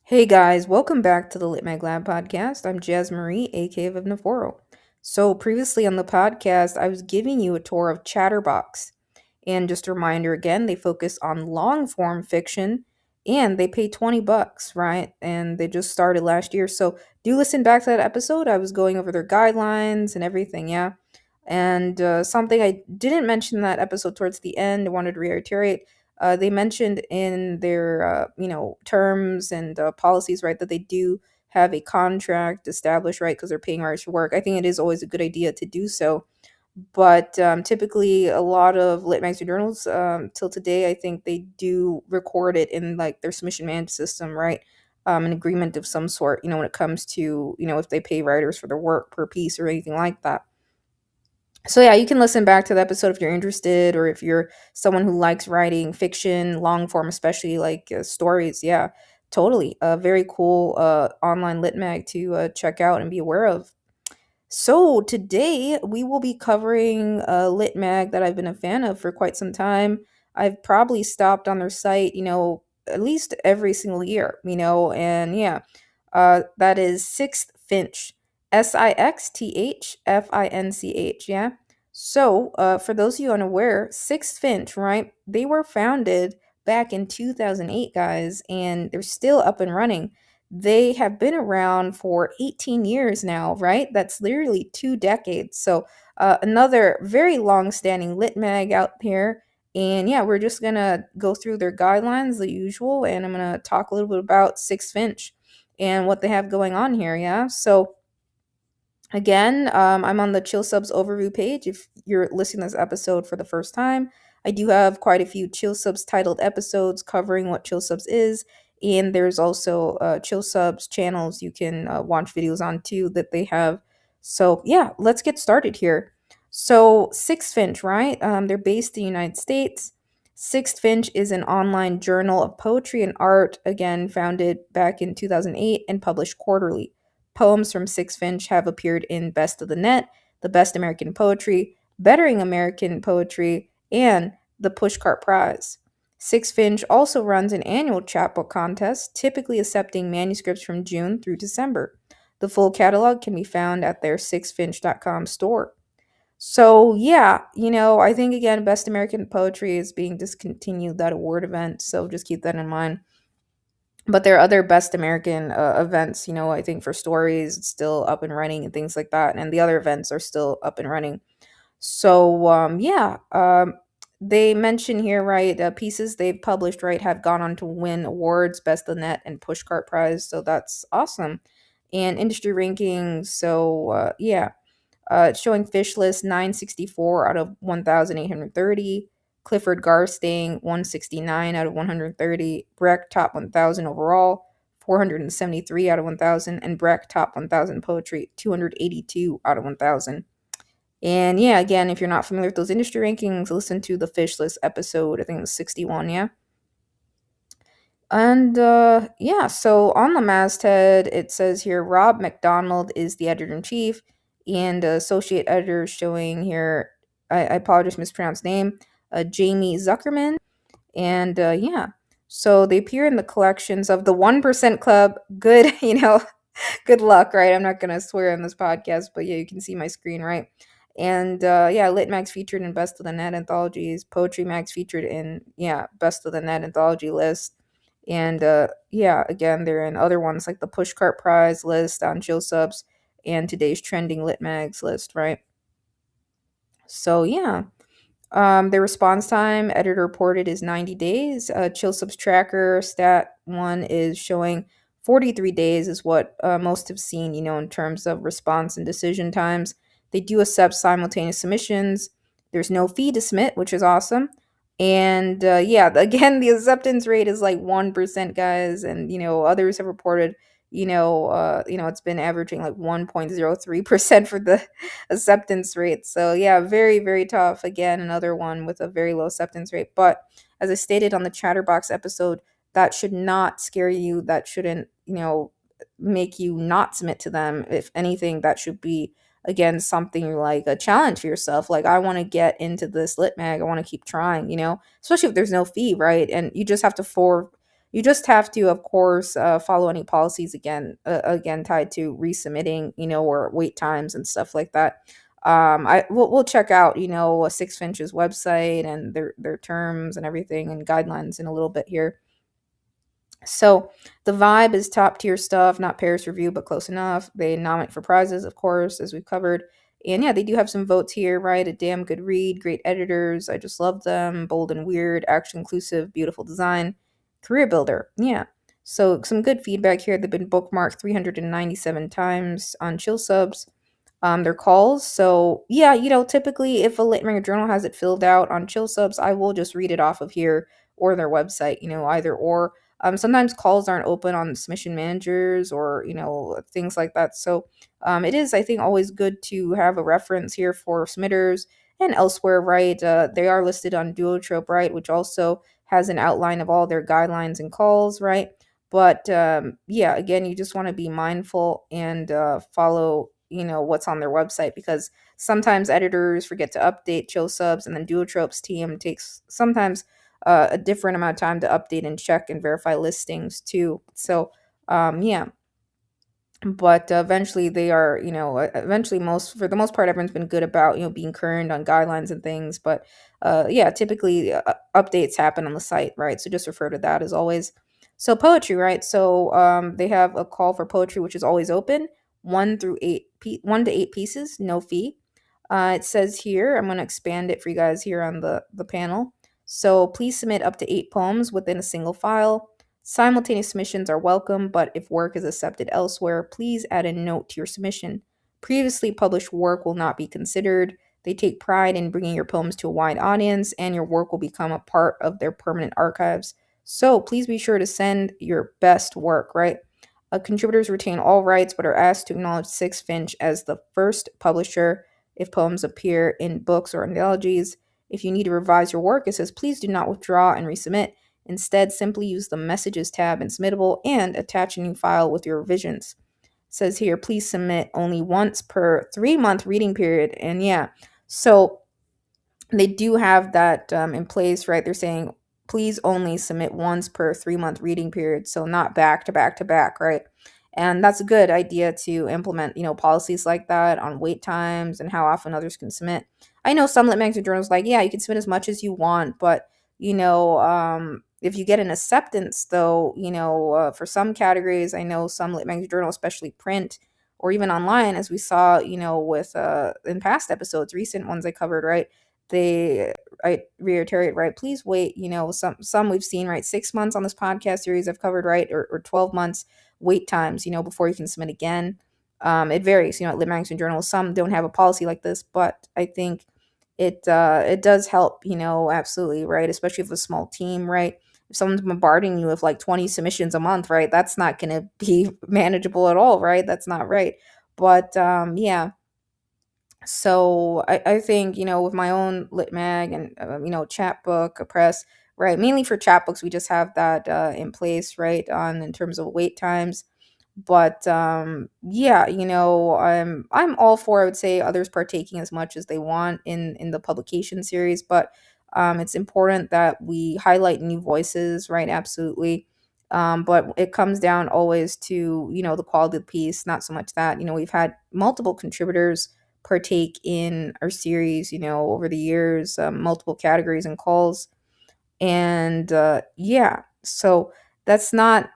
Hey guys, welcome back to the Lit Mag Lab podcast. I'm Jazz Marie, aka of Navoro. So, previously on the podcast, I was giving you a tour of Chatterbox. And just a reminder again, they focus on long form fiction and they pay 20 bucks, right? And they just started last year. So, do listen back to that episode. I was going over their guidelines and everything, yeah. And something I didn't mention in that episode towards the end, I wanted to reiterate they mentioned in their terms and policies, right, that they do have a contract established, right, because they're paying writers for work. I think it is always a good idea to do so, but typically a lot of lit magazine journals till today, I think they do record it in like their submission management system, right, an agreement of some sort, when it comes to if they pay writers for their work per piece or anything like that. So yeah, you can listen back to the episode if you're interested, or if you're someone who likes writing fiction, long form, especially like stories. Yeah, totally. A very cool online lit mag to check out and be aware of. So today we will be covering a lit mag that I've been a fan of for quite some time. I've probably stopped on their site, at least every single year, and yeah, that is Sixth Finch, Sixthfinch. Yeah. So, for those of you unaware, Sixth Finch, right? They were founded back in 2008, guys, and they're still up and running. They have been around for 18 years now, right? That's literally 2 decades. So, another very long standing lit mag out here. And yeah, we're just gonna go through their guidelines, the usual, and I'm gonna talk a little bit about Six Finch and what they have going on here. Yeah. So, again, I'm on the Chill Subs overview page. If you're listening to this episode for the first time, I do have quite a few Chill Subs titled episodes covering what Chill Subs is. And there's also Chill Subs channels you can watch videos on too that they have. So, yeah, let's get started here. So, Sixth Finch, right? They're based in the United States. Sixth Finch is an online journal of poetry and art, again, founded back in 2008 and published quarterly. Poems from Six Finch have appeared in Best of the Net, The Best American Poetry, Bettering American Poetry, and the Pushcart Prize. Six Finch also runs an annual chapbook contest, typically accepting manuscripts from June through December. The full catalog can be found at their sixfinch.com store. So, yeah, I think again, Best American Poetry is being discontinued, that award event. So just keep that in mind. But there are other Best American events, I think for stories, it's still up and running and things like that. And the other events are still up and running. So, yeah, they mention here, right, pieces they've published, right, have gone on to win awards, Best of the Net and Pushcart Prize. So that's awesome. And industry rankings. So, yeah. It's showing Fish List 964 out of 1,830. Clifford Garstang 169 out of 130. Breck Top 1,000 overall, 473 out of 1,000. And Breck Top 1,000 Poetry 282 out of 1,000. And yeah, again, if you're not familiar with those industry rankings, listen to the Fish List episode. I think it was 61, yeah. And yeah, so on the masthead, it says here Rob McDonald is the editor in chief, and associate editor showing here, I apologize, mispronounced name, Jamie Zuckerman. And yeah, so they appear in the collections of the 1% Club. Good, good luck, right? I'm not going to swear on this podcast, but yeah, you can see my screen, right? And yeah, Lit Mag's featured in Best of the Net anthologies. Poetry Mag's featured in, yeah, Best of the Net anthology list. And yeah, again, they're in other ones like the Pushcart Prize list on Chill Subs and today's trending Lit Mags list, right? So yeah, their response time, editor reported, is 90 days. Chill Subs tracker stat one is showing 43 days is what most have seen, in terms of response and decision times. They do accept simultaneous submissions. There's no fee to submit, which is awesome. And yeah, again, the acceptance rate is like 1%, guys. And, others have reported, it's been averaging like 1.03% for the acceptance rate. So yeah, very, very tough. Again, another one with a very low acceptance rate. But as I stated on the Chatterbox episode, that should not scare you. That shouldn't, make you not submit to them. If anything, that should be, again, something like a challenge for yourself. Like, I want to get into this lit mag. I want to keep trying, especially if there's no fee, right? And you just have to You just have to, of course, follow any policies again tied to resubmitting, or wait times and stuff like that. We'll check out, Six Finch's website and their terms and everything and guidelines in a little bit here. So the vibe is top tier stuff, not Paris review, but close enough. They nominate for prizes, of course, as we've covered. And yeah, they do have some votes here, right? A damn good read, great editors. I just love them. Bold and weird, action inclusive, beautiful design, career builder. Yeah. So some good feedback here. They've been bookmarked 397 times on Chill Subs, their calls. So yeah, typically if a Litmeringer journal has it filled out on Chill Subs, I will just read it off of here or their website, either or. Sometimes calls aren't open on submission managers or things like that. So it is, I think, always good to have a reference here for submitters and elsewhere, right? They are listed on Duotrope, right, which also has an outline of all their guidelines and calls, right? But yeah, again, you just want to be mindful and follow what's on their website, because sometimes editors forget to update Chill Subs, and then Duotrope's team takes sometimes a different amount of time to update and check and verify listings too. So yeah, but eventually they are, eventually, most for the most part, everyone's been good about being current on guidelines and things. But yeah, typically updates happen on the site, right? So just refer to that as always. So poetry, right? So they have a call for poetry, which is always open, 1 to 8 pieces, no fee. It says here, I'm going to expand it for you guys here on the panel. So please submit up to 8 poems within a single file. Simultaneous submissions are welcome, but if work is accepted elsewhere, please add a note to your submission. Previously published work will not be considered. They take pride in bringing your poems to a wide audience, and your work will become a part of their permanent archives. So please be sure to send your best work, right? Contributors retain all rights but are asked to acknowledge Six Finch as the first publisher if poems appear in books or anthologies. If you need to revise your work, it says please do not withdraw and resubmit. Instead, simply use the Messages tab in Submittable and attach a new file with your revisions. It says here, please submit only once per 3-month reading period. And yeah, so they do have that in place, right? They're saying please only submit once per 3-month reading period, so not back to back to back, right? And that's a good idea to implement, policies like that on wait times and how often others can submit. I know some lit magazine journals like, yeah, you can submit as much as you want, but if you get an acceptance, though, for some categories, I know some lit magazine journals, especially print or even online, as we saw, with in past episodes, recent ones I covered, right? They I reiterate, right? Please wait. Some we've seen, right? 6 months on this podcast series I've covered, right? Or 12 months wait times, before you can submit again. It varies, at Lit Magazine Journal. Some don't have a policy like this, but I think it does help, absolutely, right? Especially if a small team, right? If someone's bombarding you with like 20 submissions a month, right? That's not going to be manageable at all, right? That's not right. But yeah, so I think, with my own lit mag and, chapbook, a press, right? Mainly for chapbooks, we just have that in place, right? On in terms of wait times. But yeah, I'm all for, I would say, others partaking as much as they want in the publication series, but it's important that we highlight new voices, right? Absolutely. But it comes down always to, the quality of the piece, not so much that, we've had multiple contributors partake in our series, over the years, multiple categories and calls. And yeah, so that's not,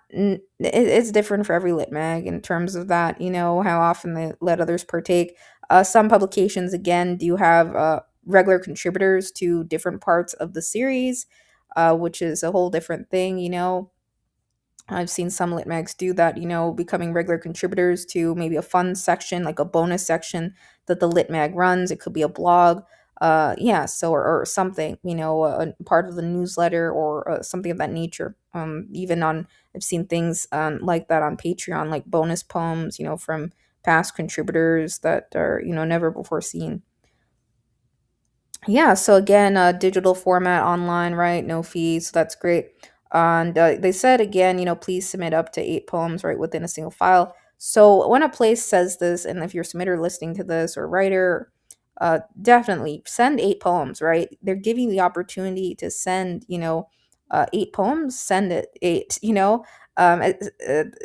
it's different for every lit mag in terms of that, how often they let others partake. Some publications, again, do have regular contributors to different parts of the series, which is a whole different thing, I've seen some lit mags do that, becoming regular contributors to maybe a fun section, like a bonus section that the lit mag runs. It could be a blog, yeah, so or something, a part of the newsletter or something of that nature. Even on, I've seen things like that on Patreon, like bonus poems, from past contributors that are, never before seen. Yeah, so again, digital format online, right? No fees, so that's great. And they said again, please submit up to 8 poems, right, within a single file. So when a place says this, and if you're a submitter listening to this or writer, definitely send 8 poems, right? They're giving you the opportunity to send, eight poems, send it eight,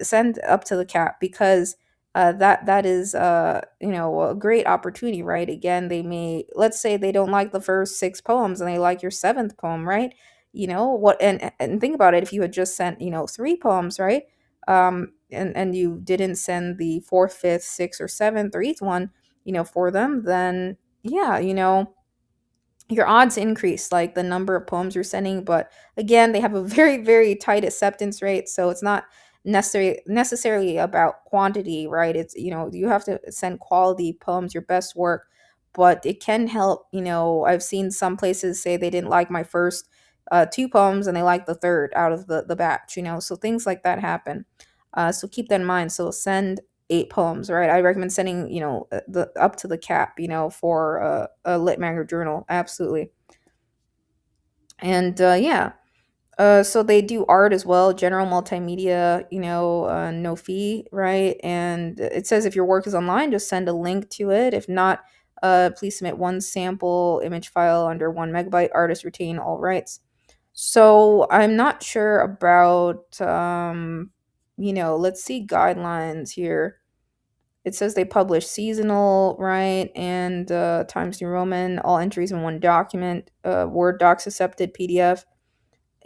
send up to the cap, because that is a great opportunity, right? Again, they may, let's say they don't like the first six poems and they like your seventh poem, right? What, and think about it, if you had just sent, three poems, right? And you didn't send the fourth, fifth, sixth, or seventh or eighth one, for them, then yeah, your odds increase, like the number of poems you're sending. But again, they have a very, very tight acceptance rate, so it's not necessarily about quantity, right? It's, you have to send quality poems, your best work. But it can help. I've seen some places say they didn't like my first two poems and they like the third out of the batch, so things like that happen. So keep that in mind. So send eight poems, right? I recommend sending, the up to the cap, for a lit mag or journal. Absolutely. And yeah, so they do art as well, general multimedia, no fee, right? And it says if your work is online, just send a link to it. If not, please submit one sample image file under 1 MB. Artists retain all rights. So I'm not sure about, let's see guidelines here. It says they publish seasonal, right? And Times New Roman, all entries in one document, Word docs accepted, PDF,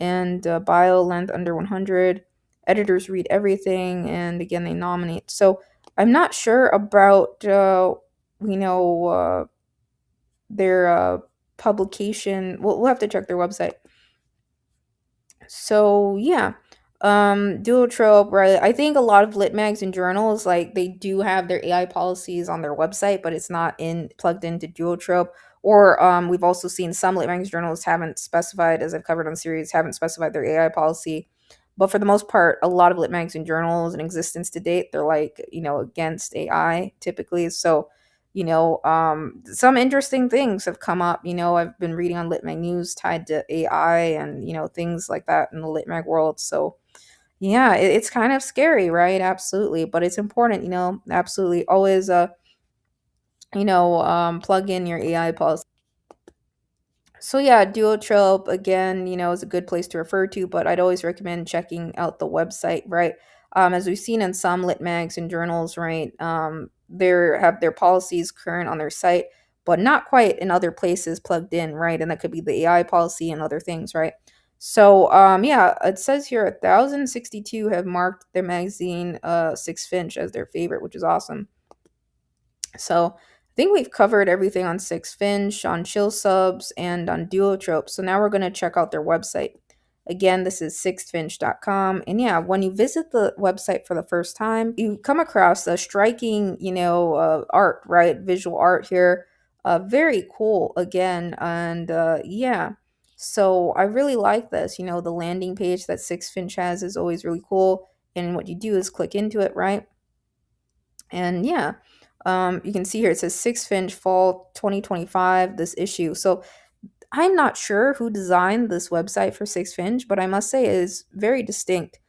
and bio length under 100. Editors read everything, and again, they nominate. So I'm not sure about, you know, uh, their publication. We'll have to check their website. So yeah, duotrope, right? I think a lot of lit mags and journals, like, they do have their AI policies on their website, but it's not in plugged into duotrope. Or we've also seen some lit mags journals haven't specified, as I've covered on the series, haven't specified their AI policy. But for the most part, a lot of lit mags and journals in existence to date, they're like, against AI typically. So some interesting things have come up. I've been reading on Litmag News tied to AI and, things like that in the Litmag world. So, yeah, it's kind of scary, right? Absolutely. But it's important, absolutely. Always, plug in your AI policy. So yeah, Duotrope again, is a good place to refer to, but I'd always recommend checking out the website, right? As we've seen in some lit mags and journals, right? They have their policies current on their site, but not quite in other places plugged in, right? And that could be the AI policy and other things, right? So yeah, it says here 1,062 have marked their magazine Six Finch as their favorite, which is awesome. So I think we've covered everything on Six Finch, on Chill Subs, and on Duotrope. So now we're going to check out their website. Again, this is sixfinch.com. And yeah, when you visit the website for the first time, you come across a striking, art, right? Visual art here. Very cool again. And yeah, so I really like this. The landing page that Six Finch has is always really cool. And what you do is click into it, right? And yeah, you can see here it says Six Finch Fall 2025, this issue. So I'm not sure who designed this website for Six Finch, but I must say it is very distinct.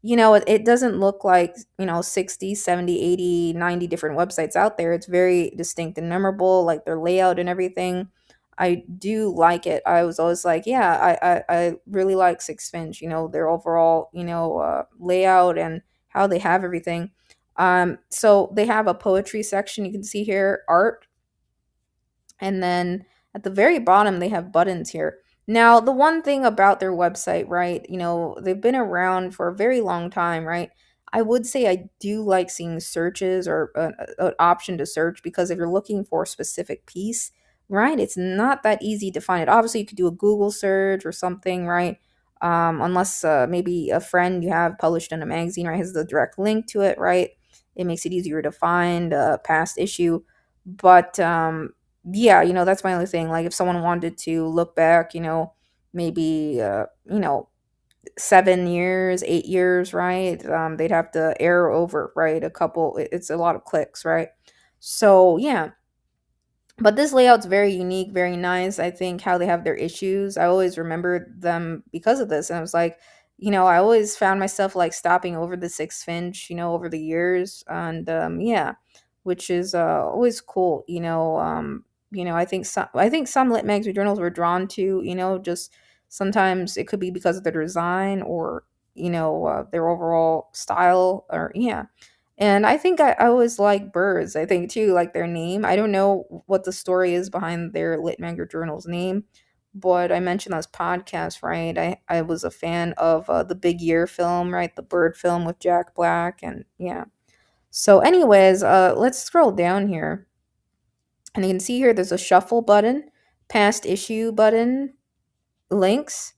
It doesn't look like, 60, 70, 80, 90 different websites out there. It's very distinct and memorable, like their layout and everything. I do like it. I was always like, yeah, I really like Six Finch, their overall, layout and how they have everything. So they have a poetry section. You can see here, art, and then at the very bottom, they have buttons here. Now, the one thing about their website, right? They've been around for a very long time, right? I would say I do like seeing searches or an option to search, because if you're looking for a specific piece, right, it's not that easy to find it. Obviously, you could do a Google search or something, right? Unless maybe a friend you have published in a magazine, right, has the direct link to it, right? It makes it easier to find a past issue. But yeah, that's my only thing. Like, if someone wanted to look back, maybe 7 years, 8 years, right? They'd have to arrow over, right? It's a lot of clicks, right? So yeah, but this layout's very unique, very nice. I think how they have their issues, I always remembered them because of this. And I was like, I always found myself like stopping over the Six Finch, over the years. And yeah, which is always cool. I think some lit mags or journals were drawn to, just Sometimes it could be because of their design or, their overall style, or yeah. And I think I always like birds. I think too, like their name. I don't know what the story is behind their Lit Manga Journal's name, but I mentioned this podcast, right? I was a fan of the Big Year film, right? The bird film with Jack Black, and yeah. So, anyways, let's scroll down here, and you can see here there's a shuffle button, past issue button, links,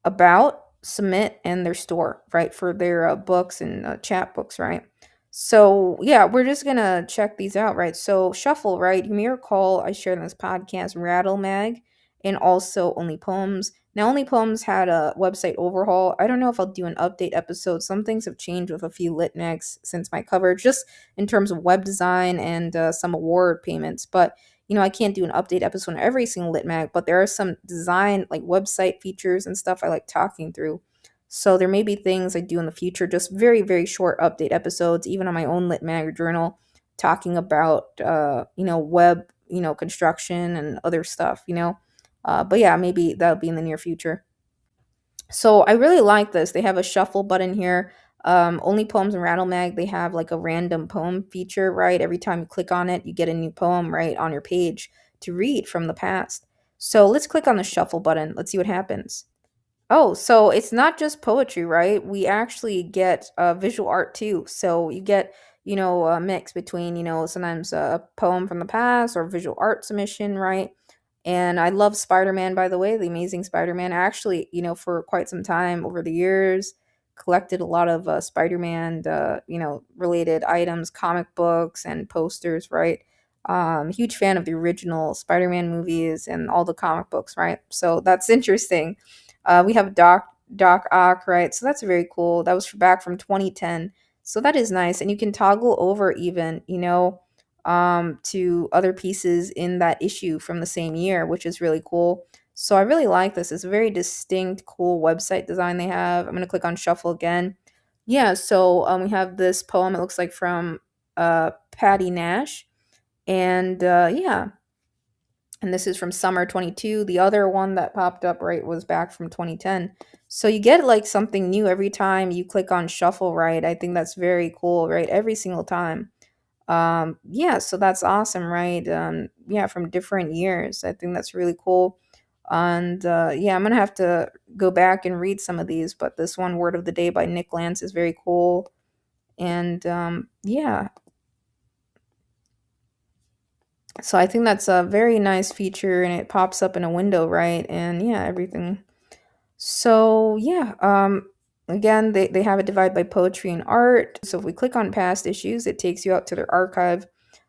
about, submit, and their store, right, for their books and chapbooks, right? So yeah, we're just gonna check these out, right? So shuffle, right? You may recall I shared in this podcast Rattle Mag and also Only Poems. Now Only Poems had a website overhaul. I don't know if I'll do an update episode. Some things have changed with a few lit mags since my coverage, just in terms of web design and some award payments. But I can't do an update episode on every single lit mag, but there are some design, like website features and stuff I like talking through. So there may be things I do in the future, just very, very short update episodes, even on my own lit mag or journal, talking about, web, construction and other stuff. But yeah, maybe that'll be in the near future. So I really like this. They have a shuffle button here. Only Poems and Rattle Mag, they have like a random poem feature, right? Every time you click on it, you get a new poem right on your page to read from the past. So let's click on the shuffle button. Let's see what happens. Oh, so it's not just poetry, right? We actually get visual art too. So you get, a mix between, sometimes a poem from the past or visual art submission, right? And I love Spider-Man, by the way, the Amazing Spider-Man. I actually, for quite some time over the years, collected a lot of Spider-Man, related items, comic books, and posters, right? Huge fan of the original Spider-Man movies and all the comic books, right? So that's interesting. We have Doc Ock, right? So that's very cool. That was back from 2010. So that is nice. And you can toggle over even, to other pieces in that issue from the same year, which is really cool. So I really like this. It's a very distinct, cool website design they have. I'm going to click on shuffle again. Yeah, so we have this poem, it looks like from Patty Nash. And yeah, and this is from summer 22. The other one that popped up, right, was back from 2010. So you get like something new every time you click on shuffle, right? I think that's very cool, right? Every single time. Yeah, so that's awesome, right? Yeah, from different years. I think that's really cool. And yeah, I'm gonna have to go back and read some of these, but this one, Word of the Day by Nick Lance, is very cool. And yeah, so I think that's a very nice feature, and it pops up in a window, right? And yeah, everything. So yeah, again, they have it divided by poetry and art. So if we click on past issues, it takes you out to their archive.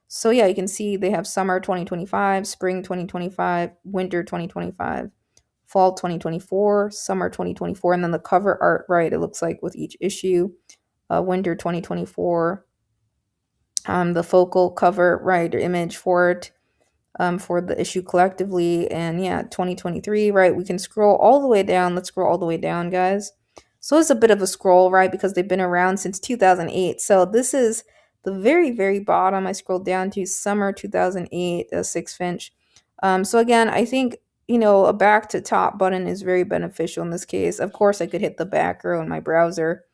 So yeah, you can see they have summer 2025, spring 2025, winter 2025, fall 2024, summer 2024, and then the cover art, right? It looks like with each issue, winter 2024, the focal cover, right, or image for it, for the issue collectively. And yeah, 2023, right? We can scroll all the way down. Let's scroll all the way down, guys. So it's a bit of a scroll, right? Because they've been around since 2008. So this is the very, very bottom. I scrolled down to summer 2008, 6 Finch. So again, I think, a back to top button is very beneficial in this case. Of course, I could hit the back arrow in my browser,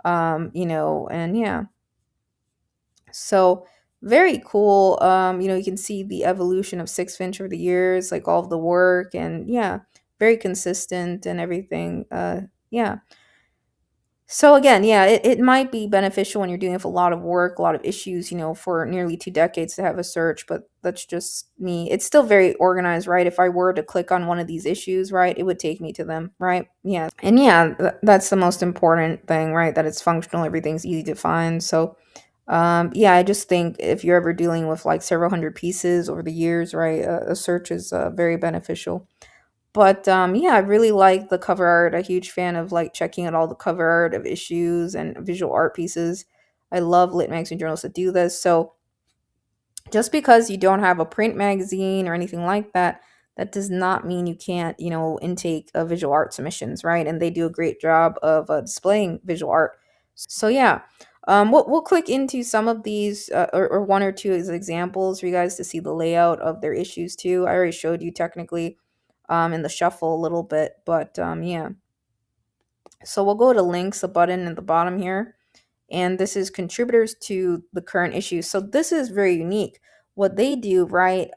and yeah. So very cool. You can see the evolution of 6 Finch over the years, like all of the work, and yeah, very consistent and everything. Yeah. So again, yeah, it might be beneficial when you're doing with a lot of work, a lot of issues, for nearly 2 decades to have a search, but that's just me. It's still very organized, right? If I were to click on one of these issues, right, it would take me to them, right? Yeah. And yeah, that's the most important thing, right? That it's functional, everything's easy to find. So yeah, I just think if you're ever dealing with like several hundred pieces over the years, right, a search is very beneficial. But yeah, I really like the cover art. A huge fan of like checking out all the cover art of issues and visual art pieces. I love lit magazine journals that do this. So just because you don't have a print magazine or anything like that, that does not mean you can't, intake visual art submissions, right? And they do a great job of displaying visual art. So yeah, we'll click into some of these, or one or two as examples for you guys to see the layout of their issues too. I already showed you technically. in the shuffle a little bit. But yeah. So we'll go to links, a button at the bottom here. And this is contributors to the current issue. So this is very unique. What they do, right,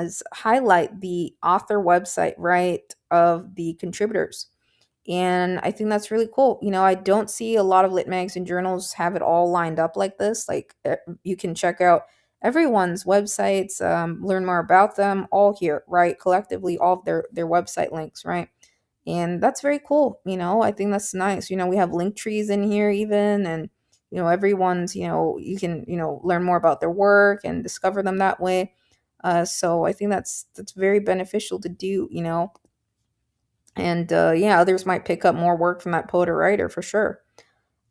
is highlight the author website, right, of the contributors. And I think that's really cool. I don't see a lot of lit mags and journals have it all lined up like this. Like you can check out everyone's websites, learn more about them all here, right? Collectively, all of their website links, right? And that's very cool. I think that's nice. We have link trees in here even, and everyone's, you can, learn more about their work and discover them that way. So I think that's very beneficial to do, and yeah, others might pick up more work from that poet or writer for sure.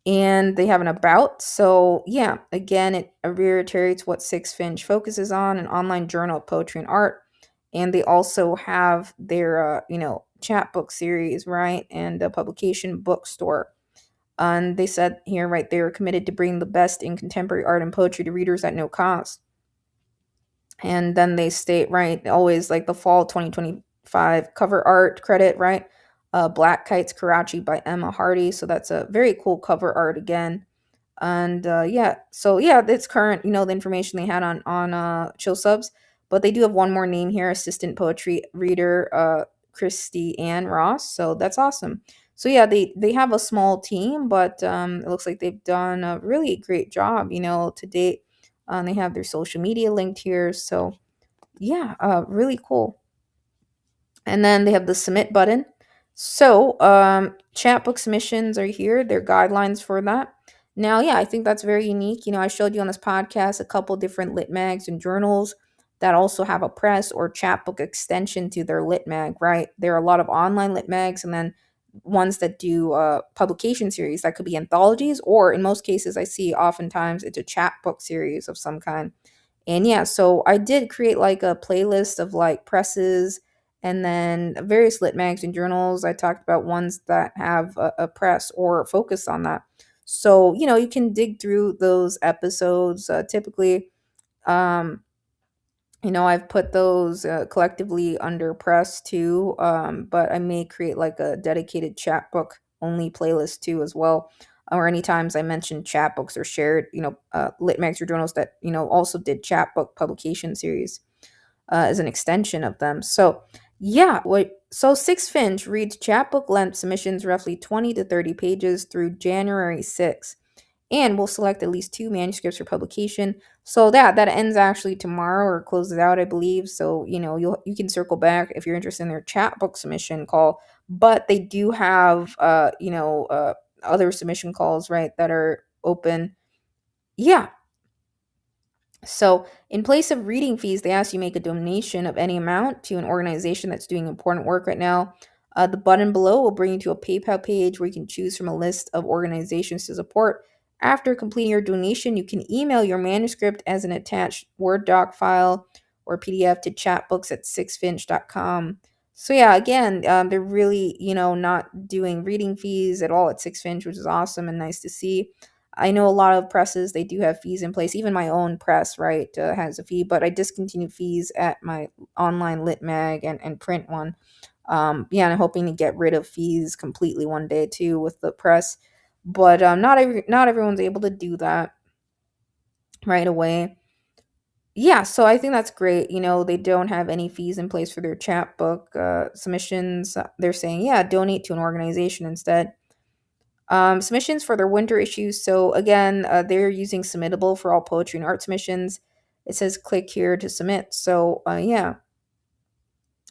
And they have an about. So yeah, again, it reiterates what Six Finch focuses on: an online journal of poetry and art. And they also have their chapbook series, right, and a publication bookstore. And they said here, right, they are committed to bring the best in contemporary art and poetry to readers at no cost. And then they state, right, always like the fall 2025 cover art credit, right? Black Kites Karachi by Emma Hardy. So that's a very cool cover art again. And yeah, so yeah, it's current, the information they had on Chill Subs. But they do have one more name here: assistant poetry reader Christy Ann Ross. So that's awesome. So yeah, they have a small team, but it looks like they've done a really great job, to date. They have their social media linked here. So yeah, really cool. And then they have the submit button. So chapbook submissions are here. There are guidelines for that. Now, yeah, I think that's very unique. I showed you on this podcast a couple different lit mags and journals that also have a press or chapbook extension to their lit mag, right? There are a lot of online lit mags, and then ones that do publication series that could be anthologies, or in most cases I see oftentimes it's a chapbook series of some kind. And yeah, so I did create like a playlist of like presses and then various lit mags and journals. I talked about ones that have a press or focus on that. So, you can dig through those episodes. Typically, um, I've put those collectively under press too, but I may create like a dedicated chapbook only playlist too as well. Or any times I mentioned chapbooks or shared, lit mags or journals that, also did chapbook publication series as an extension of them. So yeah, so Six Finch reads chapbook length submissions roughly 20 to 30 pages through January 6th, and we'll select at least 2 manuscripts for publication. So that ends actually tomorrow, or closes out, I believe. So you can circle back if you're interested in their chapbook submission call. But they do have other submission calls, right, that are open. Yeah, so, in place of reading fees, they ask you make a donation of any amount to an organization that's doing important work right now. The button below will bring you to a PayPal page where you can choose from a list of organizations to support. After completing your donation, you can email your manuscript as an attached Word doc file or PDF to chatbooks@sixfinch.com. So yeah, again, they're really, not doing reading fees at all at Six Finch, which is awesome and nice to see. I know a lot of presses, they do have fees in place. Even my own press, right, has a fee, but I discontinued fees at my online lit mag and print one. Yeah, and I'm hoping to get rid of fees completely one day too with the press. But not everyone's able to do that right away. Yeah, so I think that's great. They don't have any fees in place for their chapbook submissions. They're saying, yeah, donate to an organization instead. Submissions for their winter issues. So again, they're using Submittable for all poetry and art submissions. It says click here to submit. So yeah,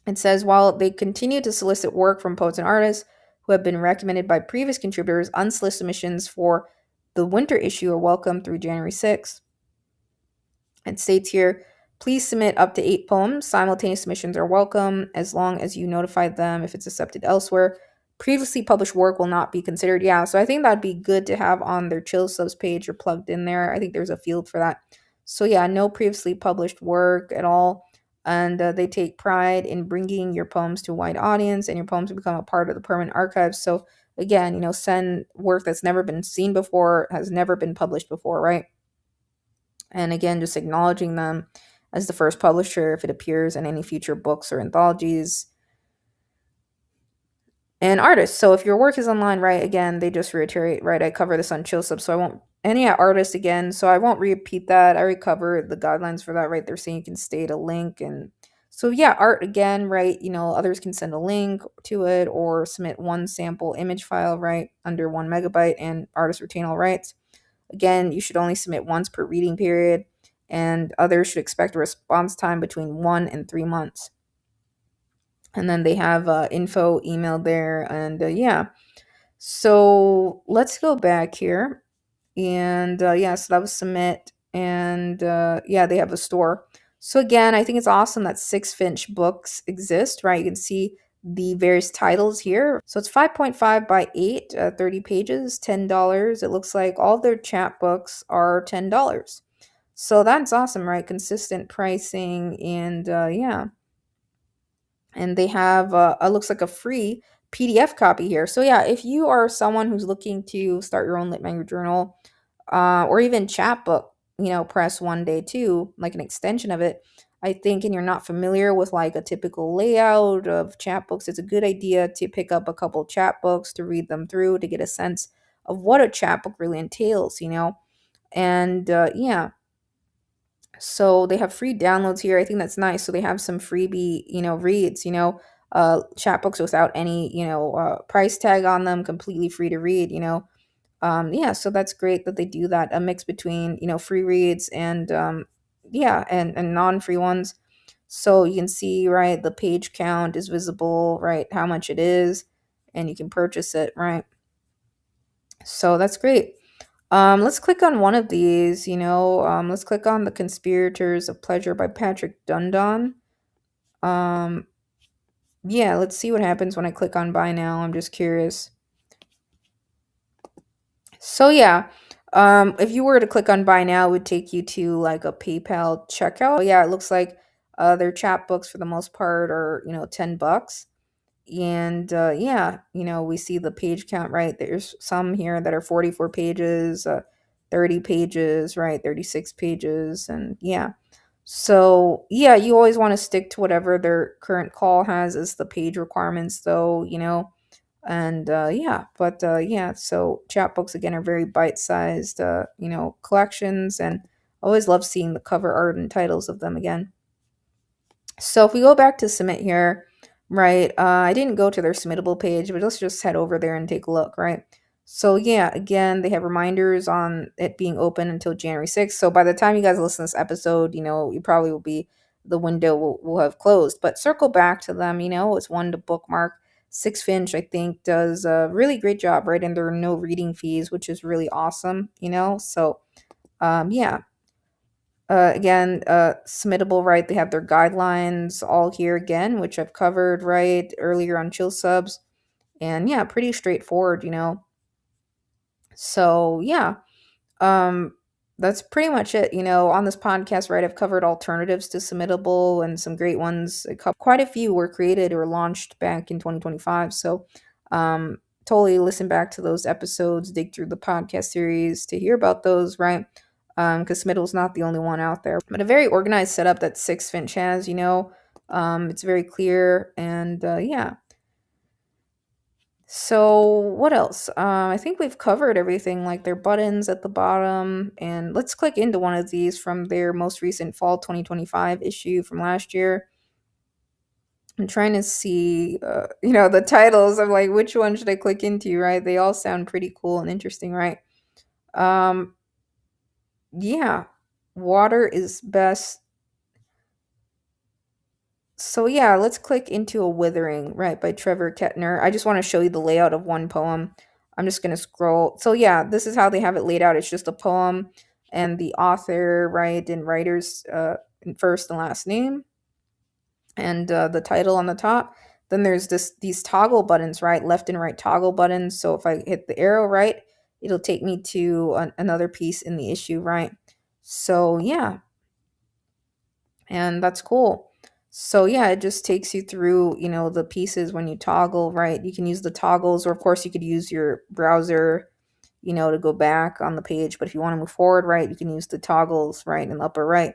it says while they continue to solicit work from poets and artists who have been recommended by previous contributors, unsolicited submissions for the winter issue are welcome through January 6th. It states here, please submit up to 8 poems. Simultaneous submissions are welcome as long as you notify them if it's accepted elsewhere. Previously published work will not be considered. Yeah, so I think that'd be good to have on their Chill Subs page or plugged in there. I think there's a field for that. So yeah, no previously published work at all. And they take pride in bringing your poems to a wide audience, and your poems become a part of the permanent archives. So again, send work that's never been seen before, has never been published before, right? And again, just acknowledging them as the first publisher if it appears in any future books or anthologies. and artists. So if your work is online, right, again, they just reiterate, right, I cover this on Chill Sub, so I won't, and yeah, artists again, so I won't repeat that. I already covered the guidelines for that, right? They're saying you can state a link, and so yeah, art again, right, others can send a link to it or submit one sample image file, right, under 1 MB, and artists retain all rights. Again, you should only submit once per reading period, and others should expect a response time between 1 and 3 months. And then they have info email there, and yeah. So let's go back here, and yeah, so that was submit, and yeah, they have a store. So again, I think it's awesome that 6 Finch books exist, right? You can see the various titles here. So it's 5.5 by 8, 30 pages, $10. It looks like all their chapbooks are $10. So that's awesome, right? Consistent pricing, and yeah, and they have it looks like a free PDF copy here. So yeah, if you are someone who's looking to start your own lit manga journal, or even chapbook, press one day too, like an extension of it, I think, and you're not familiar with like a typical layout of chapbooks, it's a good idea to pick up a couple chapbooks to read them through to get a sense of what a chapbook really entails. And yeah, so they have free downloads here. I think that's nice. So they have some freebie, reads, chapbooks without any, price tag on them, completely free to read. Yeah, so that's great that they do that. A mix between, free reads and, yeah, and non-free ones. So you can see, right, the page count is visible, right, how much it is, and you can purchase it, right? So that's great. Let's click on one of these, let's click on The Conspirators of Pleasure by Patrick Dundon. Um, yeah, let's see what happens when I click on buy now. I'm just curious. So yeah, if you were to click on buy now, it would take you to like a PayPal checkout. Yeah, it looks like their chapbooks for the most part are, $10. And yeah, we see the page count, right? There's some here that are 44 pages, 30 pages, right? 36 pages, and yeah. So yeah, you always want to stick to whatever their current call has as the page requirements, though. And yeah, but yeah, so chapbooks again are very bite-sized, collections, and I always love seeing the cover art and titles of them again. So if we go back to submit here, right, I didn't go to their submittable page, but let's just head over there and take a look, right? So yeah, again, they have reminders on it being open until January 6th. So by the time you guys listen to this episode, you probably will be, the window will have closed. But circle back to them, it's one to bookmark. 6 Finch, I think, does a really great job, right? And there are no reading fees, which is really awesome. So yeah, again, submittable, right? They have their guidelines all here again, which I've covered, right, earlier on Chill Subs. And yeah, pretty straightforward. So yeah, um, that's pretty much it. On this podcast, right, I've covered alternatives to submittable and some great ones. Quite a few were created or launched back in 2025. So totally listen back to those episodes, dig through the podcast series to hear about those, right? Because Smiddle's not the only one out there, but a very organized setup that 6 Finch has. It's very clear, and yeah. So what else? I think we've covered everything, like their buttons at the bottom, and let's click into one of these from their most recent fall 2025 issue from last year. I'm trying to see, the titles. I'm like, which one should I click into, right? They all sound pretty cool and interesting, right? Um, yeah, water is best. So yeah, let's click into A Withering, right, by Trevor Kettner. I just want to show you the layout of one poem. I'm just going to scroll. So yeah, this is how they have it laid out. It's just a poem and the author, right, and writer's first and last name, and the title on the top. Then there's these toggle buttons, right, left and right toggle buttons. So if I hit the arrow, right, it'll take me to another piece in the issue, right? So yeah, and that's cool. So yeah, it just takes you through, the pieces when you toggle, right? You can use the toggles, or of course you could use your browser, to go back on the page. But if you want to move forward, right, you can use the toggles, right, in the upper right.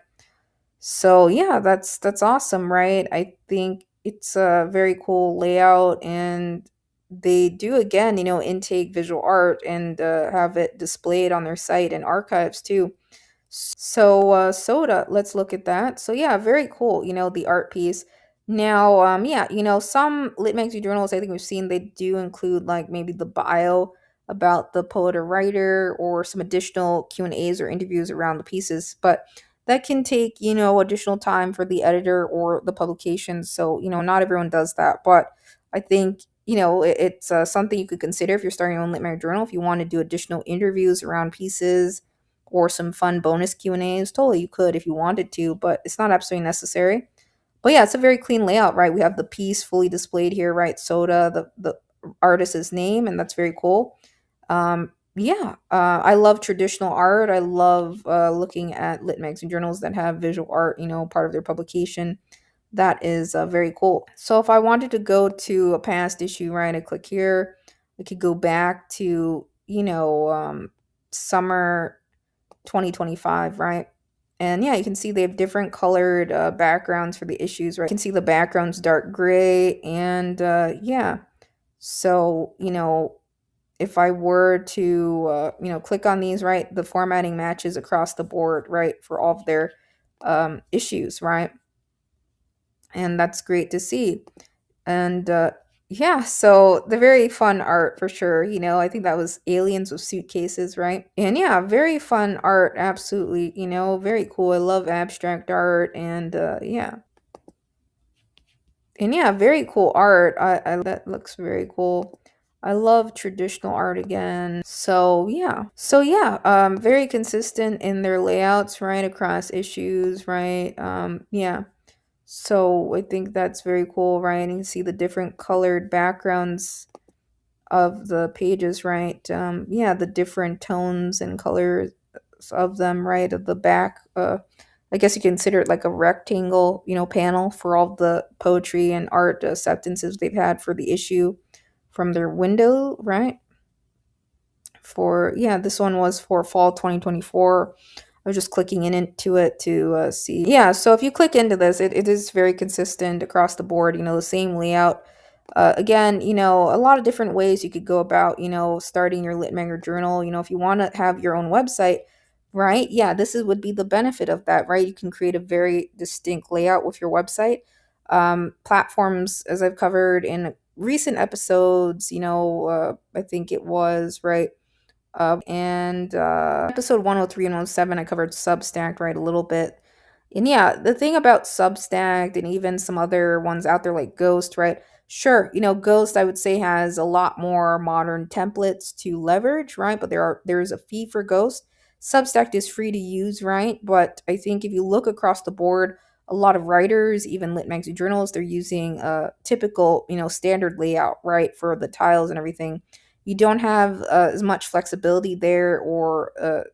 So yeah, that's awesome, right? I think it's a very cool layout, and they do again, intake visual art and have it displayed on their site and archives too. So, soda, let's look at that. So, yeah, very cool, the art piece. Now, yeah, some lit magazine journals I think we've seen they do include like maybe the bio about the poet or writer or some additional Q&As or interviews around the pieces, but that can take, additional time for the editor or the publication. So, not everyone does that, but I think, it's something you could consider if you're starting your own lit mag journal. If you want to do additional interviews around pieces, or some fun bonus Q&As. Totally, you could if you wanted to, but it's not absolutely necessary. But yeah, it's a very clean layout, right? We have the piece fully displayed here, right? Soda, the artist's name, and that's very cool. Yeah, I love traditional art. I love looking at lit magazine journals that have visual art, part of their publication. That is very cool. So if I wanted to go to a past issue, right, I click here. I could go back to, summer 2025, right? And yeah, you can see they have different colored backgrounds for the issues, right? You can see the background's dark gray. And yeah, so, if I were to, click on these, right, the formatting matches across the board, right, for all of their issues, right? And that's great to see. And yeah, so the very fun art for sure. I think that was aliens with suitcases, right? And yeah, very fun art, absolutely. Very cool. I love abstract art, and yeah, and yeah, very cool art. I that looks very cool. I love traditional art again. So yeah, very consistent in their layouts, right, across issues, right? Yeah. So I think that's very cool, right? And you can see the different colored backgrounds of the pages, right? Yeah, the different tones and colors of them, right? Of the back. I guess you consider it like a rectangle, panel for all the poetry and art acceptances they've had for the issue from their window, right? For yeah, this one was for fall 2024. I was just clicking into it to see. Yeah, so if you click into this, it is very consistent across the board, the same layout. Again, a lot of different ways you could go about, starting your lit mag journal. If you want to have your own website, right? Yeah, would be the benefit of that, right? You can create a very distinct layout with your website. Platforms, as I've covered in recent episodes, I think it was, right? And episode 103 and 107, I covered Substack, right, a little bit. And yeah, the thing about Substack and even some other ones out there like Ghost, right? Sure, Ghost I would say has a lot more modern templates to leverage, right? But there's a fee for Ghost. Substack is free to use, right? But I think if you look across the board, a lot of writers, even lit magazine journals, they're using a typical, standard layout, right, for the tiles and everything. You don't have as much flexibility there or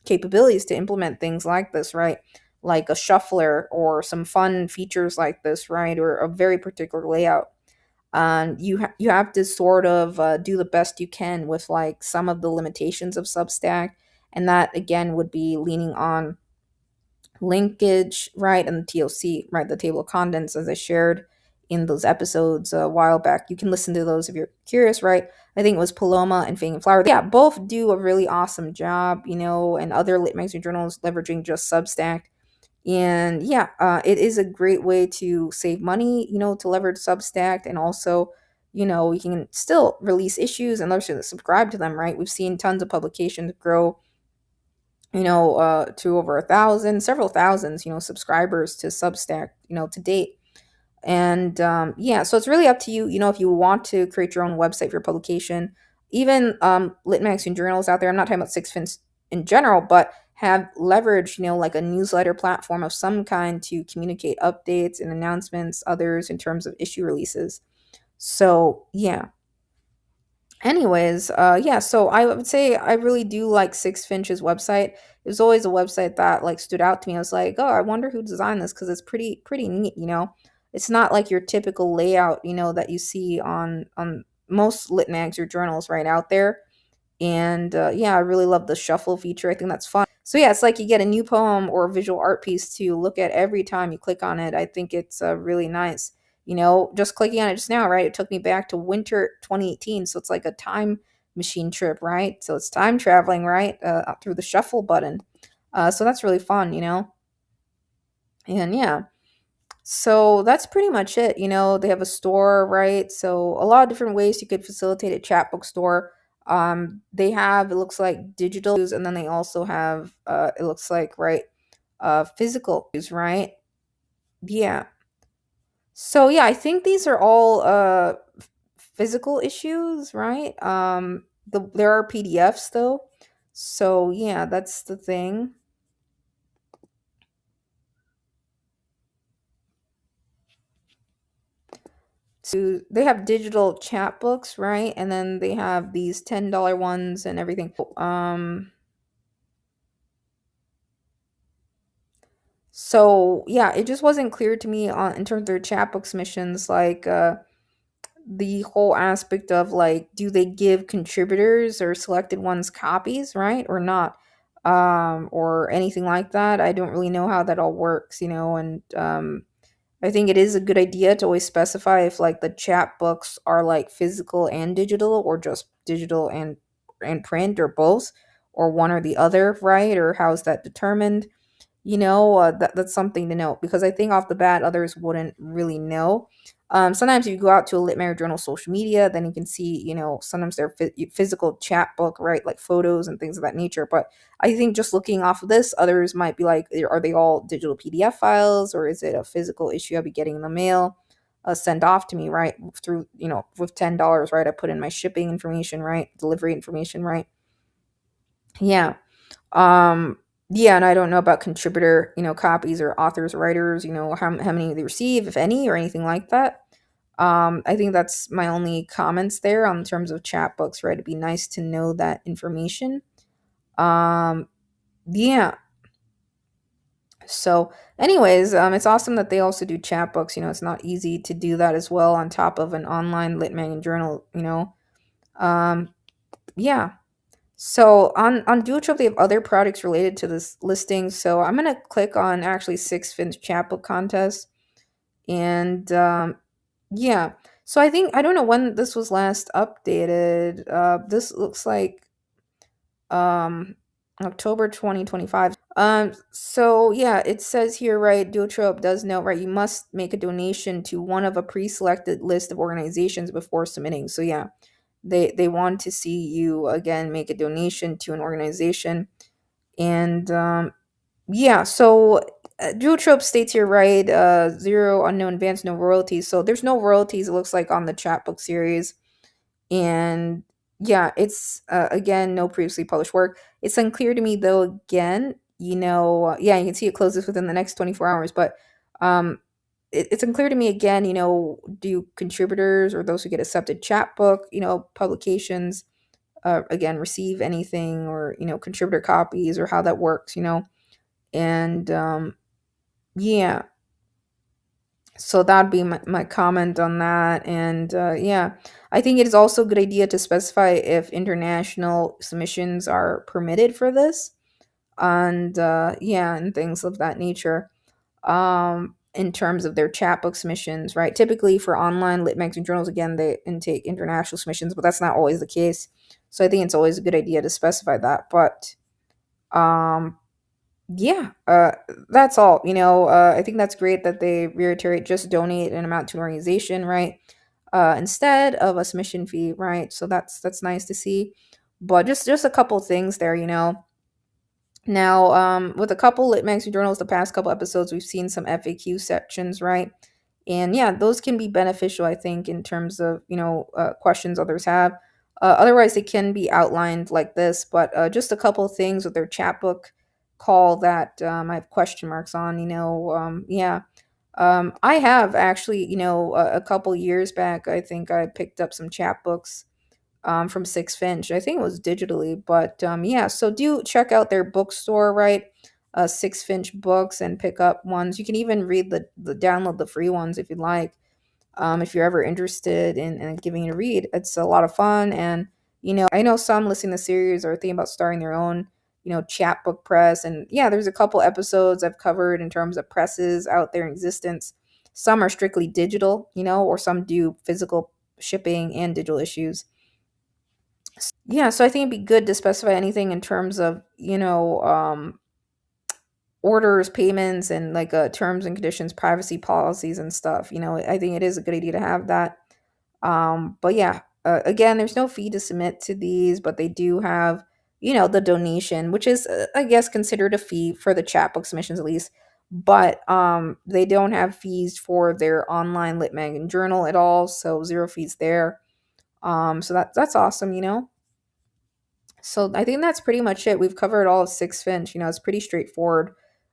capabilities to implement things like this, right? Like a shuffler or some fun features like this, right? Or a very particular layout. And you have to sort of do the best you can with like some of the limitations of Substack, and that again would be leaning on linkage, right, and the TOC, right, the table of contents, as I shared in those episodes a while back. You can listen to those if you're curious, right? I think it was Paloma and Fang and Flower. Yeah, both do a really awesome job, and other lit magazine journals leveraging just Substack. And yeah, it is a great way to save money, to leverage Substack, and also, we can still release issues and others subscribe to them, right? We've seen tons of publications grow, to over 1,000, several thousands, subscribers to Substack, to date. And yeah, so it's really up to you, if you want to create your own website for your publication. Even lit magazine journals out there, I'm not talking about six fins in general, but have leveraged, like a newsletter platform of some kind to communicate updates and announcements, others in terms of issue releases. So yeah. Anyways, yeah, so I would say I really do like Six Finch's website. It was always a website that like stood out to me. I was like, oh, I wonder who designed this because it's pretty neat, It's not like your typical layout, that you see on most lit mags or journals right out there. And yeah, I really love the shuffle feature. I think that's fun. So yeah, it's like you get a new poem or visual art piece to look at every time you click on it. I think it's really nice. just clicking on it just now, right? It took me back to winter 2018. So it's like a time machine trip, right? So it's time traveling, right? Through the shuffle button. So that's really fun. And yeah. So that's pretty much it. They have a store, right? So a lot of different ways you could facilitate a chapbook store. They have, it looks like digital, and then they also have, it looks like, right, physical use, right? Yeah. So yeah, I think these are all physical issues, right? There are PDFs though. So yeah, that's the thing. So they have digital chat books, right? And then they have these $10 ones and everything. So yeah, it just wasn't clear to me on in terms of their chat book submissions, like the whole aspect of like, do they give contributors or selected ones copies, right, or not, or anything like that. I don't really know how that all works, and I think it is a good idea to always specify if like the chat books are like physical and digital, or just digital and print, or both, or one or the other, right? Or how's that determined? That's something to note, because I think off the bat others wouldn't really know. Sometimes if you go out to a Lit Matter Journal social media, then you can see, sometimes they're physical chat book, right? Like photos and things of that nature. But I think just looking off of this, others might be like, are they all digital PDF files, or is it a physical issue I'll be getting in the mail, sent off to me, right? Through, with $10, right? I put in my shipping information, right? Delivery information, right? Yeah. Um, yeah, and I don't know about contributor, copies, or authors, writers, how many they receive, if any, or anything like that. I think that's my only comments there on terms of chat books, right? It'd be nice to know that information. Um, yeah. So, anyways, it's awesome that they also do chat books. It's not easy to do that as well on top of an online lit mag journal. Um, yeah. So on Duotrip, they have other products related to this listing. So I'm gonna click on actually Six Finch Chapbook Contest, and yeah. So I don't know when this was last updated. This looks like um October 2025. So yeah, it says here, right, Duotrope does note, right, you must make a donation to one of a pre-selected list of organizations before submitting. So yeah, they want to see you again make a donation to an organization. And yeah, so Duotrope states here, right, zero unknown advance, no royalties. So there's no royalties, it looks like, on the chapbook series. And yeah, it's again, no previously published work. It's unclear to me though, again, yeah, you can see it closes within the next 24 hours, but um it's unclear to me again, do contributors or those who get accepted chapbook, publications, again, receive anything, or contributor copies, or how that works, and yeah. So that'd be my comment on that. And yeah, I think it is also a good idea to specify if international submissions are permitted for this, and yeah, and things of that nature, in terms of their chapbook submissions, right? Typically for online lit magazine journals, again, they intake international submissions, but that's not always the case. So I think it's always a good idea to specify that. But um yeah, that's all. I think that's great that they reiterate just donate an amount to an organization, right? Instead of a submission fee, right? So that's nice to see. But just a couple things there. Now, with a couple Lit Magazine journals, the past couple episodes, we've seen some FAQ sections, right? And yeah, those can be beneficial, I think, in terms of questions others have. Otherwise, they can be outlined like this, but just a couple of things with their chapbook call that I have question marks on. Yeah, I have actually, a couple years back, I think I picked up some chapbooks from Six Finch. I think it was digitally, but yeah. So do check out their bookstore, right? Six Finch books, and pick up ones. You can even read the download the free ones if you'd like. If you're ever interested in giving it a read, it's a lot of fun. And I know some listening to the series are thinking about starting their own, chapbook press. And yeah, there's a couple episodes I've covered in terms of presses out there in existence. Some are strictly digital, or some do physical shipping and digital issues. Yeah, so I think it'd be good to specify anything in terms of, orders, payments, and like terms and conditions, privacy policies, and stuff. I think it is a good idea to have that. But yeah, again, there's no fee to submit to these, but they do have, the donation, which is, I guess, considered a fee for the chapbook submissions at least. But they don't have fees for their online lit mag and journal at all, so zero fees there. So that's awesome. So I think that's pretty much it. We've covered all of Six Finch. It's pretty straightforward.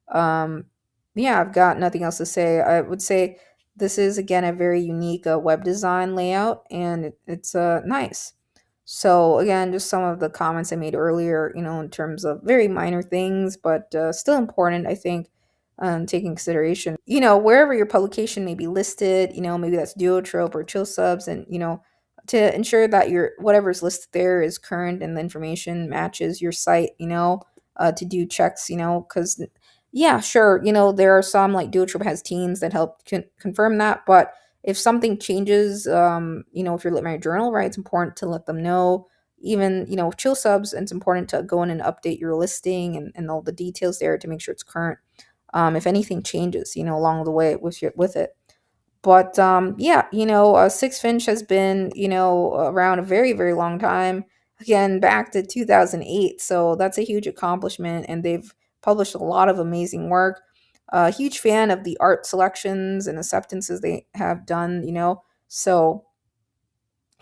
Um, yeah, I've got nothing else to say. I would say this is again a very unique web design layout, and it's nice. So again, just some of the comments I made earlier, in terms of very minor things, but still important, I think, taking consideration. Wherever your publication may be listed, maybe that's Duotrope or Chill Subs, and to ensure that your whatever's listed there is current and the information matches your site, to do checks, because yeah, sure, there are some like Duotrope has teams that help confirm that, but if something changes, if you're letting my journal, right, it's important to let them know. Even, Chill Subs, it's important to go in and update your listing and all the details there to make sure it's current. If anything changes, along the way with it. But yeah, Six Finch has been, around a very, very long time. Again, back to 2008. So that's a huge accomplishment, and they've published a lot of amazing work. A huge fan of the art selections and acceptances they have done, So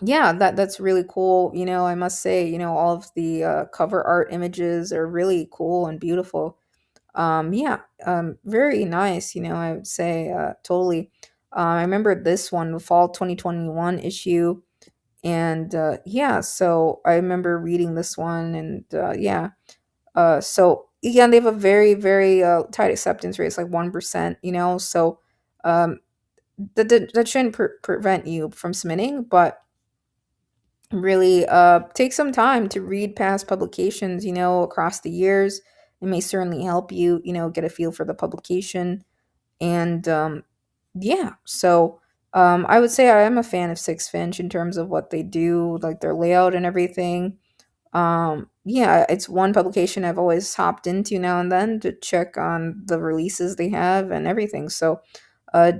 yeah, that's really cool. I must say, all of the cover art images are really cool and beautiful. Yeah, very nice, I would say, totally. I remember this one, the fall 2021 issue, and yeah, so I remember reading this one, and yeah, so again, they have a very, very tight acceptance rate. It's like 1%, so um, that shouldn't prevent you from submitting, but really take some time to read past publications, across the years. It may certainly help you, get a feel for the publication. And yeah, so I would say I am a fan of Six Finch in terms of what they do, like their layout and everything. Yeah, it's one publication I've always hopped into now and then to check on the releases they have and everything. So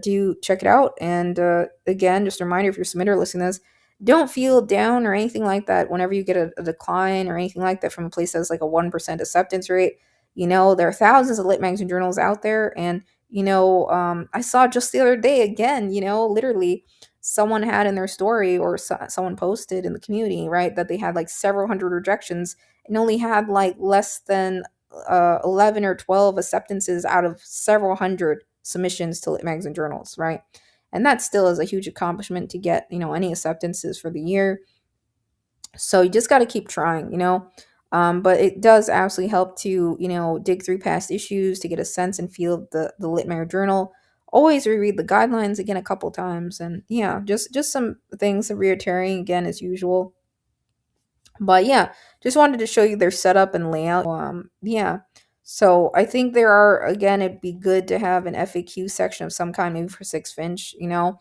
do check it out. And again, just a reminder, if you're a submitter listening to this, don't feel down or anything like that whenever you get a decline or anything like that from a place that's like a 1% acceptance rate. There are thousands of lit magazine journals out there. And, I saw just the other day again, literally someone had in their story, or someone posted in the community, right, that they had like several hundred rejections and only had like less than 11 or 12 acceptances out of several hundred submissions to lit magazine journals, right? And that still is a huge accomplishment to get, any acceptances for the year. So you just got to keep trying, but it does absolutely help to, dig through past issues to get a sense and feel of the lit mag journal. Always reread the guidelines again a couple times, and yeah, just some things of reiterating again as usual. But yeah, just wanted to show you their setup and layout. Yeah. So I think there are, again, it'd be good to have an FAQ section of some kind, maybe for Six Finch, and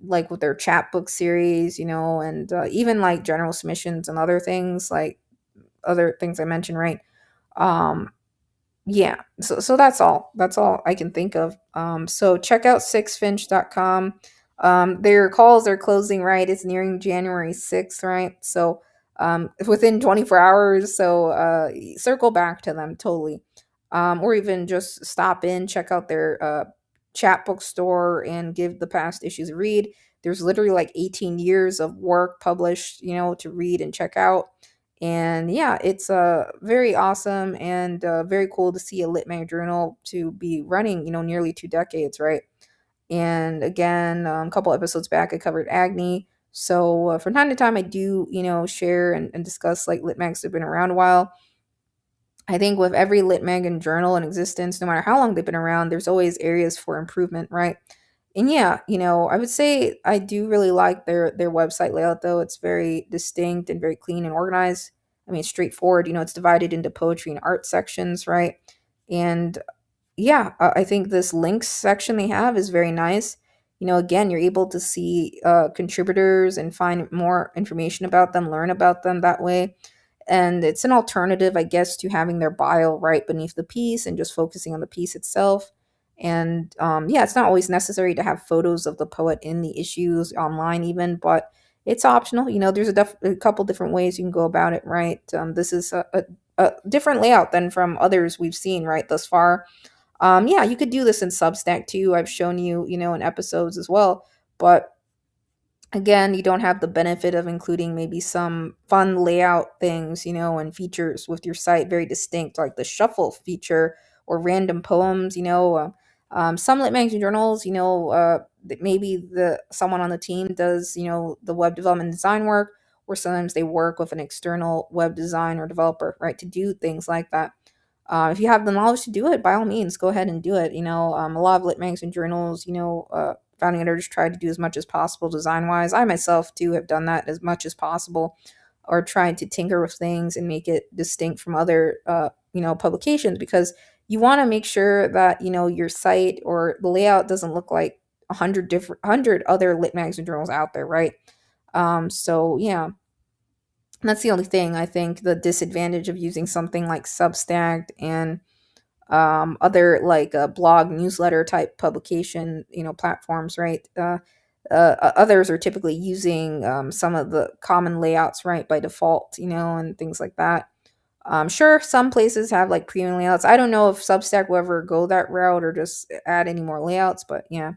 like with their chapbook series, and even like general submissions and other things, like other things I mentioned, right? Um, yeah, so that's all I can think of. So check out sixfinch.com. Their calls are closing, right? It's nearing January 6th, right? So within 24 hours, so circle back to them totally. Or even just stop in, check out their chapbook store and give the past issues a read. There's literally like 18 years of work published, to read and check out. And yeah, it's very awesome and very cool to see a lit mag journal to be running, nearly 2 decades, right? And again, a couple episodes back, I covered Agni. So from time to time, I do, share and discuss like lit mags that have been around a while. I think with every lit mag and journal in existence, no matter how long they've been around, there's always areas for improvement, right? And yeah, I would say I do really like their website layout though. It's very distinct and very clean and organized. I mean, it's straightforward. It's divided into poetry and art sections, right? And yeah, I think this links section they have is very nice. Again, you're able to see contributors and find more information about them, learn about them that way. And it's an alternative, I guess, to having their bio right beneath the piece and just focusing on the piece itself. And yeah, it's not always necessary to have photos of the poet in the issues online, even, but it's optional. There's a couple different ways you can go about it, right? This is a different layout than from others we've seen, right, thus far. Yeah, you could do this in Substack too. I've shown you, in episodes as well. But again, you don't have the benefit of including maybe some fun layout things, and features with your site very distinct, like the shuffle feature or random poems. Some lit magazine journals, maybe the someone on the team does, the web development design work, or sometimes they work with an external web design or developer, right, to do things like that. If you have the knowledge to do it, by all means, go ahead and do it. A lot of lit magazine journals, founding editors try to do as much as possible design wise. I myself too have done that as much as possible, or tried to tinker with things and make it distinct from other, publications, because you want to make sure that your site or the layout doesn't look like 100 other lit magazine journals out there, right? So yeah, that's the only thing. I think the disadvantage of using something like Substack and other like blog newsletter type publication platforms, right? Others are typically using some of the common layouts, right, by default, and things like that. Sure, some places have like premium layouts. I don't know if Substack will ever go that route or just add any more layouts, but yeah.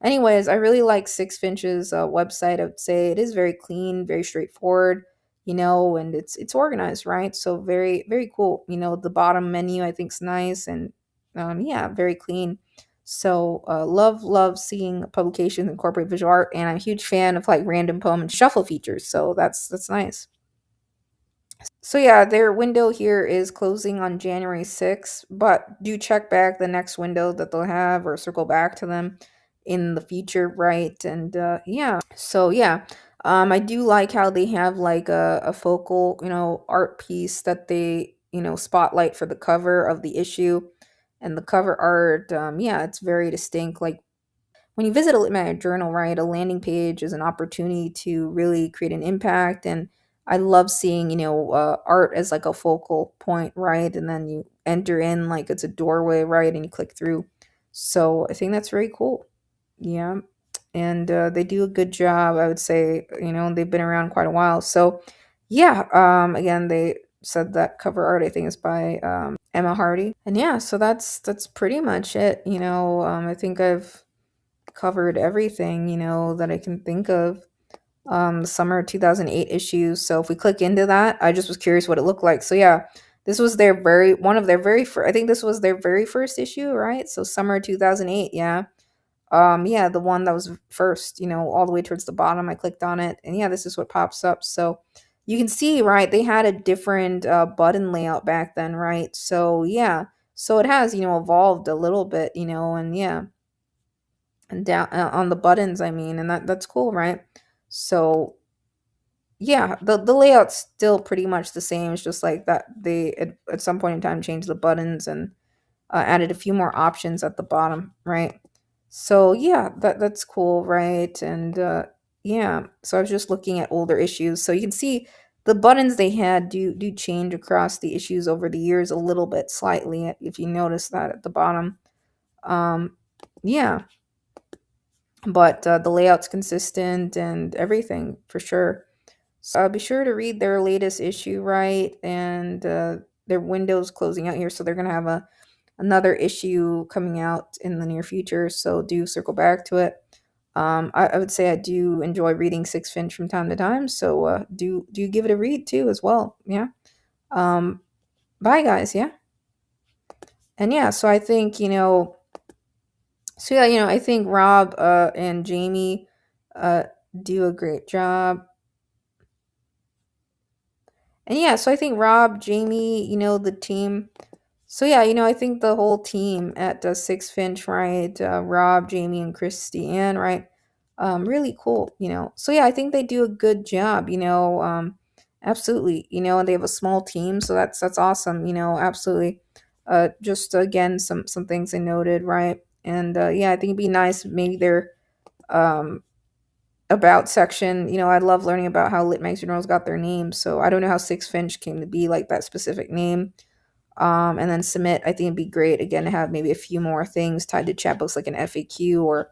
Anyways, I really like Six Finch's website. I would say it is very clean, very straightforward, and it's organized, right? So very, very cool. The bottom menu I think is nice, and yeah, very clean. So love seeing publications incorporate visual art, and I'm a huge fan of like random poem and shuffle features. So that's nice. So yeah, their window here is closing on January 6th, but do check back the next window that they'll have or circle back to them in the future, right? And yeah, so yeah, I do like how they have like a focal, art piece that they, spotlight for the cover of the issue, and the cover art, yeah, it's very distinct. Like when you visit a Lit journal, right, a landing page is an opportunity to really create an impact. And I love seeing, art as like a focal point, right? And then you enter in like it's a doorway, right? And you click through. So I think that's very cool. Yeah. And they do a good job, I would say. They've been around quite a while. So yeah, again, they said that cover art, I think, is by Emma Hardy. And yeah, so that's pretty much it. I think I've covered everything, that I can think of. The summer 2008 issues. So if we click into that, I just was curious what it looked like. So yeah, this was their one of their very first, I think this was their very first issue, right? So summer 2008, yeah. Yeah, the one that was first, all the way towards the bottom. I clicked on it, and yeah, this is what pops up. So you can see, right, they had a different button layout back then, right? So yeah, so it has, evolved a little bit, and yeah, and down on the buttons, I mean, and that's cool, right? So yeah, the layout's still pretty much the same. It's just like that they at some point in time changed the buttons and added a few more options at the bottom, right? So yeah, that's cool, right? And yeah, so I was just looking at older issues, so you can see the buttons they had do change across the issues over the years a little bit, slightly, if you notice that at the bottom. Yeah, but the layout's consistent and everything for sure. So be sure to read their latest issue, right? And their window's closing out here, so they're gonna have another issue coming out in the near future. So do circle back to it. I would say I do enjoy reading Six Finch from time to time, so do give it a read too as well. Yeah. Um, bye guys. Yeah. And yeah, so I think so yeah, I think Rob and Jamie uh do a great job. And yeah, so I think Rob, Jamie, the team. So yeah, I think the whole team at Six Finch, right? Rob, Jamie, and Christy Ann, right? Really cool, So yeah, I think they do a good job, absolutely, and they have a small team, so that's awesome, absolutely. Just again, some things I noted, right? And yeah, I think it'd be nice maybe their um, about section. I love learning about how Lit Magazine Journals got their name. So I don't know how Six Finch came to be like that specific name. And then submit. I think it'd be great again to have maybe a few more things tied to Chatbooks, like an FAQ, or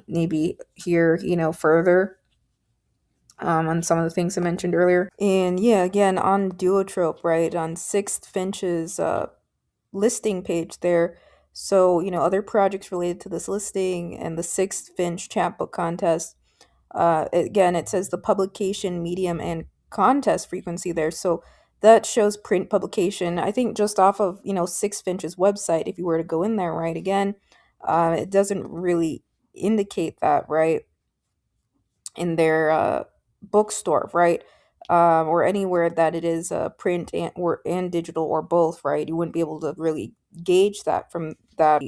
maybe here, further on some of the things I mentioned earlier. And yeah, again, on Duotrope, right, on Sixth Finch's listing page there. So, other projects related to this listing and the Sixth Finch Chapbook contest. Again, it says the publication, medium, and contest frequency there. So that shows print publication. I think just off of, Six Finch's website, if you were to go in there, right, again, it doesn't really indicate that, right, in their bookstore, right? Or anywhere that it is print and digital or both, right? You wouldn't be able to really gauge that from that,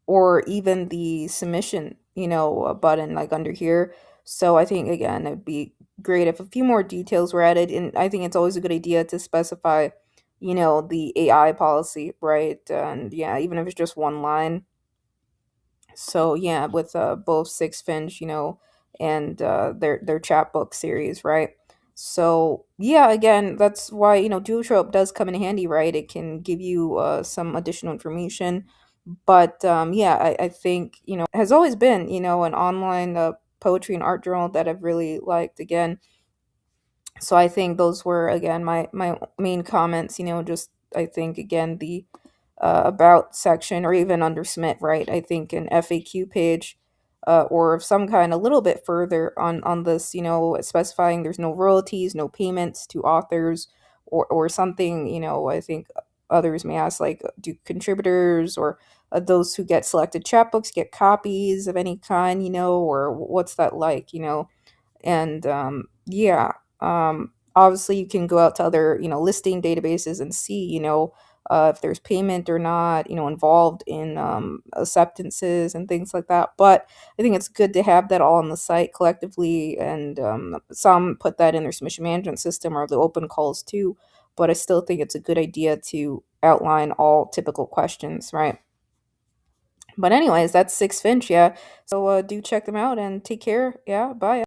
or even the submission, button like under here. So I think again it'd be great if a few more details were added, and I think it's always a good idea to specify, the AI policy, right? And yeah, even if it's just one line. So yeah, with both Six Finch, and their chapbook series, right? So yeah, again, that's why Duotrope does come in handy, right? It can give you some additional information, but yeah, I think has always been an online poetry and art journal that I've really liked. Again, so I think those were again my main comments. Just I think again the about section, or even under submit, right? I think an FAQ page, or of some kind a little bit further on this, specifying there's no royalties, no payments to authors, or something. I think others may ask, like, do contributors or those who get selected chapbooks get copies of any kind, or what's that like, and yeah, obviously you can go out to other listing databases and see if there's payment or not involved in acceptances and things like that. But I think it's good to have that all on the site collectively, and some put that in their submission management system or the open calls too. But I still think it's a good idea to outline all typical questions, right? But anyways, that's Six Finch, yeah. So do check them out and take care. Yeah, bye.